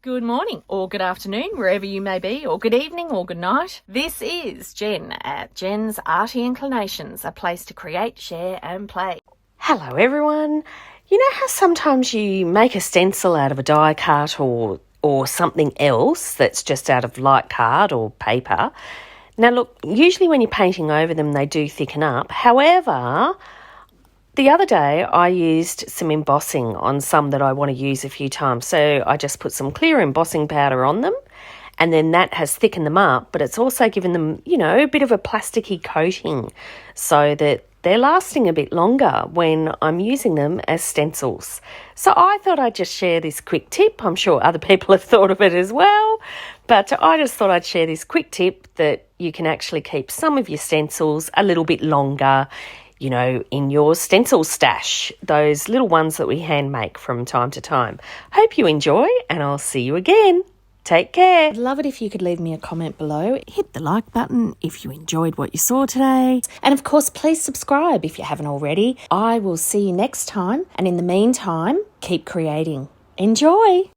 Good morning or good afternoon, wherever you may be, or good evening or good night. This is Jen at JensArtyInclinations, a place to create, share and play. Hello everyone. You know how sometimes you make a stencil out of a die cut or something else that's just out of light card or paper? Now look, usually when you're painting over them they do thicken up. However, the other day I used some embossing on some that I want to use a few times. So I just put some clear embossing powder on them and then that has thickened them up, but it's also given them, a bit of a plasticky coating so that they're lasting a bit longer when I'm using them as stencils. So I thought I'd just share this quick tip. I'm sure other people have thought of it as well, but I just thought I'd share this quick tip that you can actually keep some of your stencils a little bit longer, in your stencil stash, those little ones that we hand make from time to time. Hope you enjoy and I'll see you again. Take care. I'd love it if you could leave me a comment below. Hit the like button if you enjoyed what you saw today. And of course, please subscribe if you haven't already. I will see you next time. And in the meantime, keep creating. Enjoy.